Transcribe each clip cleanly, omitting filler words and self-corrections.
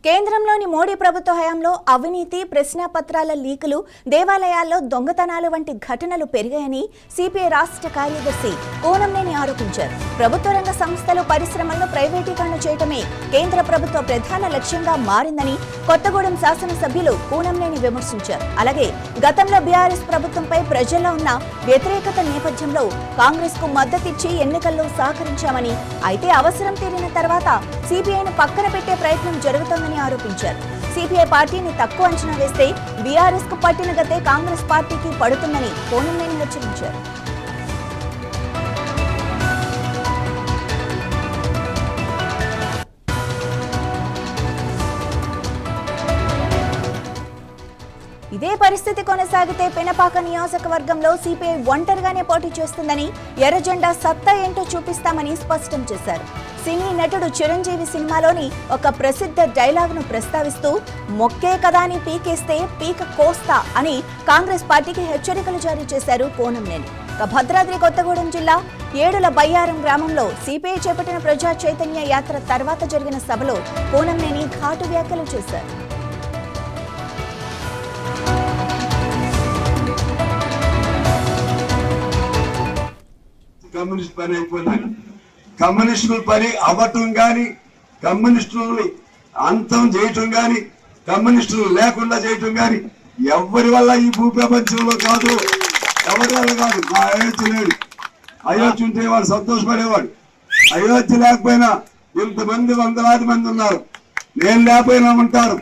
కేంద్రంలోని మోడీ ప్రభుత్వ హయాంలో అవినీతి, ప్రశ్నాపత్రాల లీకులు, దేవాలయాల్లో దొంగతనాలు వంటి ఘటనలు పెరిగాయని సిపిఐ రాష్ట్ర కార్యదర్శి కోనంనేని ఆరోపించారు. ప్రభుత్వ రంగ సంస్థలు, పరిశ్రమలను ప్రైవేటీకరణ చేయడమే కేంద్ర ప్రభుత్వ ప్రధాన లక్ష్యంగా మారిందని కొత్తగూడెం శాసనసభ్యులు కోనంనేని విమర్శించారు. అలాగే గతంలో బీఆర్ఎస్ ప్రభుత్వంపై ప్రజల్లో ఉన్న వ్యతిరేకత నేపథ్యంలో కాంగ్రెస్ కు మద్దతిచ్చి ఎన్నికల్లో సహకరించామని, అయితే అవసరం తీరిన తర్వాత సిపిఐను పక్కన పెట్టే ప్రయత్నం జరుగుతోందని ఆరోపించారు. సిపిఐ పార్టీని తక్కువ అంచనా వేస్తే బీఆర్ఎస్ కు పట్టిన గతే కాంగ్రెస్ పార్టీకి పడుతుందని కోనంనేని హెచ్చరించారు. ఇదే పరిస్థితి కొనసాగితే పెనపాక నియోజకవర్గంలో సిపిఐ ఒంటరిగానే పోటీ చేస్తుందని, ఎర్రజెండా సత్తా ఏంటో చూపిస్తామని స్పష్టం చేశారు. సినీ నటుడు చిరంజీవి సినిమాలోని ఒక ప్రసిద్ధ డైలాగ్ను ప్రస్తావిస్తూ మొక్కే కదాని పీకేస్తే పీక కోస్తా అని కాంగ్రెస్ పార్టీకి హెచ్చరికలు జారీ చేశారు కోనంనేని. భద్రాద్రి కొత్తగూడెం జిల్లా ఏడుల బయ్యారం గ్రామంలో సిపిఐ చేపట్టిన ప్రజా చైతన్య యాత్ర తర్వాత జరిగిన సభలో కోనంనేని ఘాటు వ్యాఖ్యలు చేశారు. కమ్యూనిస్ట్ పని అయిపోయిందని, కమ్యూనిస్టుల పని అవ్వటం గాని, కమ్యూనిస్టులని అంతం చేయటం గాని, కమ్యూనిస్టులు లేకుండా చేయటం గాని ఎవరి వల్ల ఈ భూ ప్రపంచంలో కాదు, ఎవరి వల్ల కాదు. మా అయోధ్య లేడు, అయోధ్య ఉంటే వాడు సంతోషపడేవాడు. అయోధ్య లేకపోయినా ఇంతమంది వందలాది మంది ఉన్నారు. నేను లేకపోయినా ఉంటారు,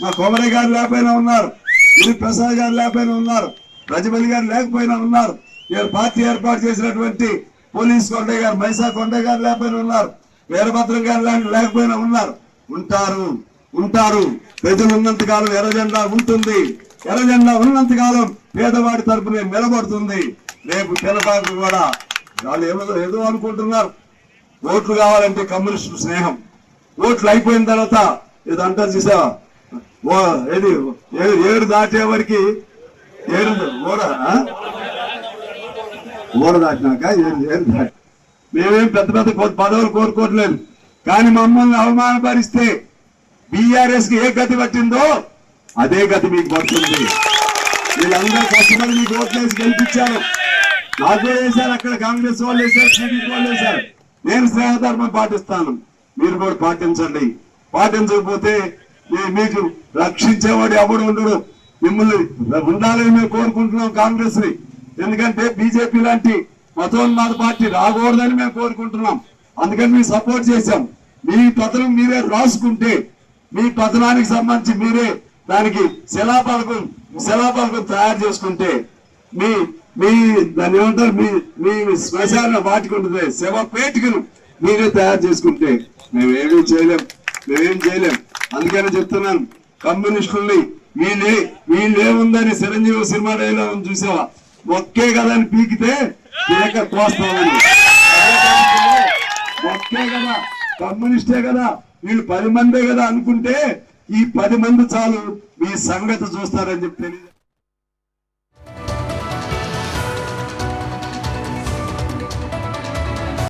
మా కొమరయ్య గారు లేకపోయినా ఉన్నారు, ఇది ప్రసాద్ గారు లేకపోయినా ఉన్నారు, రజబలి గారు లేకపోయినా ఉన్నారు. నేను పార్టీ ఏర్పాటు చేసినటువంటి పోలీస్ కొండయ్య గారు, మైసా కొండయ్య గారు లేకపోయినా ఉన్నారు, వీరభద్రం గారు లేకపోయినా ఉన్నారు. ఉంటారు. ప్రజలు ఉన్నంత కాలం ఎర్రజెండా ఉంటుంది. ఎర్రజెండా ఉన్నంత కాలం పేదవాడి తరపునే నిలబడుతుంది. రేపు పిల్లపాకు కూడా వాళ్ళు ఏదో అనుకుంటున్నారు. ఓట్లు కావాలంటే కమ్యూనిస్టు స్నేహం, ఓట్లు అయిపోయిన తర్వాత ఇది అంటారు చూసావా, ఏది ఏడు దాటే వరకు ఓడ దాటినాక మేమేం పెద్ద పెద్ద పదవులు కోరుకోవట్లేదు. కానీ మమ్మల్ని అవమానపరిస్తే బీఆర్ఎస్ కి ఏ గతి పట్టిందో అదే గతి మీకు పడుతుంది. వీళ్ళందరూ కష్టపడి మీకు ఓట్లేసి గెలిపించారు. నాకు వేశారు, అక్కడ కాంగ్రెస్ వాళ్ళు వేశారు, టీడీపీ వాళ్ళు వేశారు. నేను స్నేహధర్మం పాటిస్తాను, మీరు కూడా పాటించండి. పాటించకపోతే మీకు రక్షించేవాడు ఎవడు ఉండడు. మిమ్మల్ని ఉండాలని మేము కోరుకుంటున్నాం కాంగ్రెస్ ని. ఎందుకంటే బీజేపీ లాంటి మతోన్మాద పార్టీ రాకూడదని మేము కోరుకుంటున్నాం. అందుకని మేము సపోర్ట్ చేశాం. మీ పతనం మీరే రాసుకుంటే, మీ పతనానికి సంబంధించి మీరే దానికి శిలాపలకం తయారు చేసుకుంటే, మీ దాన్ని ఏమంటారు, మీ శ్మశాన వాటికి ఉంటుంది, శవపేటికను మీరే తయారు చేసుకుంటే మేమేం చేయలేం. అందుకని చెప్తున్నాను, కమ్యూనిస్టుల్ని వీళ్ళేముందని చిరంజీవి సినిమా డైలాగ్ చూసావా, ఒక్కే కదా అని పీకితే పీక కోస్తామని. ఒక్కే కదా, కమ్యూనిస్టే కదా, వీళ్ళు 10 మందే కదా అనుకుంటే ఈ 10 మంది చాలు మీ సంగతి చూస్తారని చెప్పి